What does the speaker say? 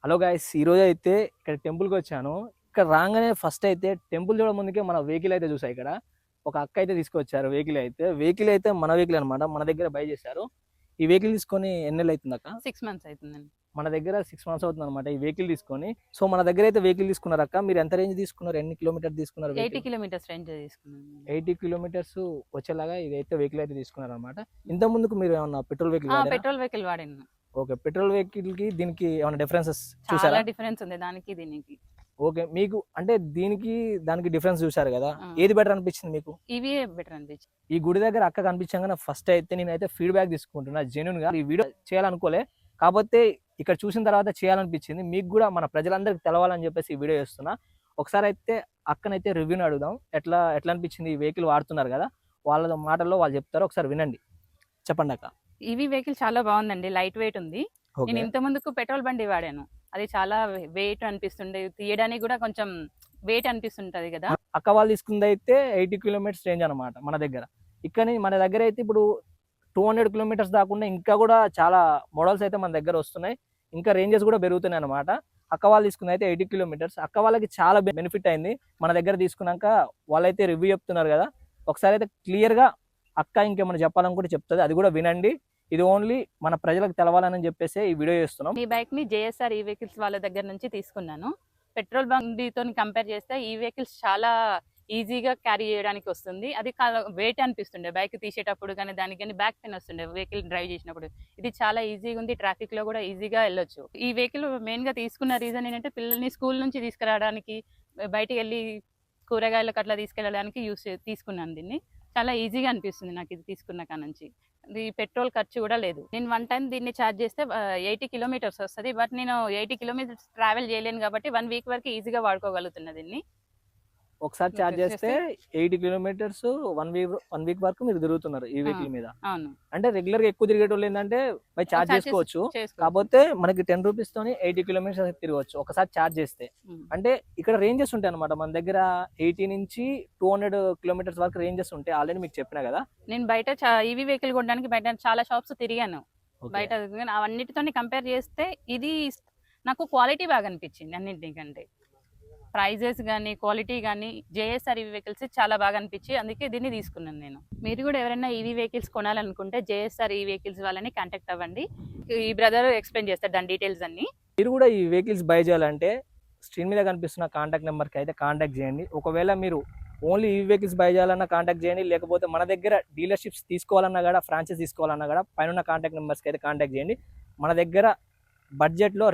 Hello guys, ఈరోజు అయితే ఇక్కడ టెంపుల్కి వచ్చాను. ఇక్కడ రాగానే ఫస్ట్ అయితే టెంపుల్ చూడడం ముందుకే మన వెహికల్ అయితే చూసా. ఇక్కడ ఒక అక్క అయితే తీసుకొచ్చారు. వెహికల్ అయితే మన వెహికల్ అనమాట. మన దగ్గర బై చేశారు. ఈ వెహికల్ తీసుకొని ఎన్ని నెలలు అవుతుంది అక్క? 6 మంత్స్ అవుతుందండి. మన దగ్గర 6 మంత్స్ అవుతుంది అనమాట ఈ వెహికల్ తీసుకొని. సో మన దగ్గర అయితే వెహికల్ తీసుకున్నారు అక్క. మీరు ఎంత రేంజ్ తీసుకున్నారు, ఎన్ని కిలోమీటర్ తీసుకున్నారు? 80 కిలోమీటర్స్ రేంజ్ తీసుకున్నాను. 80 కిలోమీటర్స్ వచ్చేలాగా ఇదైతే వెహికల్ అయితే తీసుకున్నారు అనమాట. ఇంత ముందుకు మీరు ఏమన్నా పెట్రోల్ వెహికల్ పెట్రోల్ వెహికల్ వాడాను. ఓకే, పెట్రోల్ వెహికల్ కి దీనికి ఏమైనా డిఫరెన్సెస్ చాలా చూసారా? డిఫరెన్స్ ఉంది దానికి దీనికి. ఓకే, మీకు అంటే దానికి డిఫరెన్స్ చూసారు కదా, ఆ. ఏది బెటర్ అనిపించింది మీకు? ఇవి బెటర్ అనిపించింది. ఈ గుడి దగ్గర అక్క కనిపించగానే ఫస్ట్ అయితే నేనైతే ఫీడ్బ్యాక్ తీసుకుంటున్నా. జెన్యున్ గా ఈ వీడియో చేయాలనుకోలే, కాకపోతే ఇక్కడ చూసిన తర్వాత చేయాలనిపించింది. మీకు కూడా మన ప్రజలందరికీ తెలవాలని చెప్పేసి ఈ వీడియో చేస్తున్నా. ఒకసారి అయితే అక్కనైతే రివ్యూని అడుగుదాం. ఎట్లా అనిపించింది ఈ వెహికల్ వాడుతున్నారు కదా, వాళ్ళ మాటల్లో వాళ్ళు చెప్తారు. ఒకసారి వినండి. చెప్పండి అక్క. ఇవి వెహికల్ చాలా బాగుందండి, లైట్ వెయిట్ ఉంది. నేను ఇంత ముందుకు పెట్రోల్ బండి వాడాను, అది చాలా వెయిట్ అనిపిస్తుండే, తీయడానికి కూడా కొంచెం వెయిట్ అనిపిస్తుంటది కదా. అక్క వాళ్ళు తీసుకుంది అయితే 80 కిలోమీటర్స్ రేంజ్ అనమాట మన దగ్గర. ఇక్కడ మన దగ్గర అయితే ఇప్పుడు 200 కిలోమీటర్స్ దాకుండా ఇంకా కూడా చాలా మోడల్స్ అయితే మన దగ్గర వస్తున్నాయి. ఇంకా రేంజెస్ కూడా పెరుగుతున్నాయి అనమాట. అక్క వాళ్ళు తీసుకుంది అయితే 80 కిలోమీటర్స్. అక్క వాళ్ళకి చాలా బెనిఫిట్ అయింది మన దగ్గర తీసుకున్నాక. వాళ్ళైతే రివ్యూ చెప్తున్నారు కదా, ఒకసారి అయితే క్లియర్గా అక్క ఇంకేమైనా చెప్పాలనుకుంటే చెప్తుంది, అది కూడా వినండి. ఇది ఓన్లీ మన ప్రజలకు తెలవాలని చెప్పేసి ఈ వీడియో చేస్తున్నాం. ఈ బైక్ ని జేఎస్ఆర్ ఈ వెహికల్స్ వాళ్ళ దగ్గర నుంచి తీసుకున్నాను. పెట్రోల్ బండితో కంపేర్ చేస్తే ఈ వెహికల్స్ చాలా ఈజీగా క్యారీ చేయడానికి వస్తుంది. అది వెయిట్ అనిపిస్తుండే బైక్ తీసేటప్పుడు, కానీ దానికి కానీ బ్యాక్ పెయిన్ వస్తుండే వెహికల్ డ్రైవ్ చేసినప్పుడు. ఇది చాలా ఈజీగా ఉంది, ట్రాఫిక్ లో కూడా ఈజీగా వెళ్ళొచ్చు. ఈ వెహికల్ మెయిన్ గా తీసుకున్న రీజన్ ఏంటంటే పిల్లల్ని స్కూల్ నుంచి తీసుకురావడానికి, బయటికి వెళ్ళి కూరగాయలకు అట్లా తీసుకెళ్ళడానికి తీసుకున్నాను దీన్ని. చాలా ఈజీగా అనిపిస్తుంది నాకు ఇది తీసుకున్న కాడ నుంచి. ఇది పెట్రోల్ ఖర్చు కూడా లేదు. నేను 1 టైం దీన్ని ఛార్జ్ చేస్తే 80 కిలోమీటర్స్ వస్తుంది. బట్ నేను 80 కిలోమీటర్స్ ట్రావెల్ చేయలేను కాబట్టి 1 వీక్ వరకు ఈజీగా వాడుకోగలుగుతున్నా దీన్ని. ఒకసారి ఛార్జ్ చేస్తే 80 కిలోమీటర్స్ 1 వీక్ వరకు మీరు తిరుగుతున్నారు ఈ వెహికల్ మీద. అవును, అంటే రెగ్యులర్ గా ఎక్కువ తిరిగేటోళ్ళు ఏంటంటే బై ఛార్జ్ చేసుకోవచ్చు. కాకపోతే మనకి 10 రూపీస్ తోని 80 కిలోమీటర్స్ తిరగవచ్చు ఒకసారి ఛార్జ్ చేస్తే. అంటే ఇక్కడ రేంజెస్ ఉంటాయి అనమాట మన దగ్గర. 80 నుంచి 200 కిలోమీటర్స్ వరకు రేంజెస్ ఉంటాయి. ఆల్రెడీ మీకు చెప్పినా కదా. నేను బయట ఈవీ వెహికల్ కొనడానికి బయట చాలా షాప్స్ తిరిగాను. బయట అవన్నిటితో కంపేర్ చేస్తే ఇది నాకు క్వాలిటీ బాగా అనిపించింది అన్నింటికంటే. ప్రైజెస్ కానీ క్వాలిటీ కానీ జేఎస్ఆర్ ఈవీ వెహికల్స్ చాలా బాగా అనిపించి అందుకే దీన్ని తీసుకున్నాను నేను. మీరు కూడా ఎవరైనా ఈవీ వెహికల్స్ కొనాలనుకుంటే జేఎస్ఆర్ ఈ వెహికల్స్ వాళ్ళని కాంటాక్ట్ అవ్వండి. ఈ బ్రదర్ ఎక్స్ప్లెయిన్ చేస్తారు దాని డీటెయిల్స్ అన్ని. మీరు కూడా ఈ వెహికల్స్ బై చేయాలంటే స్క్రీన్ మీద కనిపిస్తున్న కాంటాక్ట్ నెంబర్కి అయితే కాంటాక్ట్ చేయండి. ఒకవేళ మీరు ఓన్లీ ఈ వెహికల్స్ బై చేయాలన్నా కాంటాక్ట్ చేయండి, లేకపోతే మన దగ్గర డీలర్షిప్స్ తీసుకోవాలన్నా కూడా, ఫ్రాంచైజ్ తీసుకోవాలన్నా కూడా పైన కాంటాక్ట్ నెంబర్స్కి అయితే కాంటాక్ట్ చేయండి. మన దగ్గర బడ్జెట్లో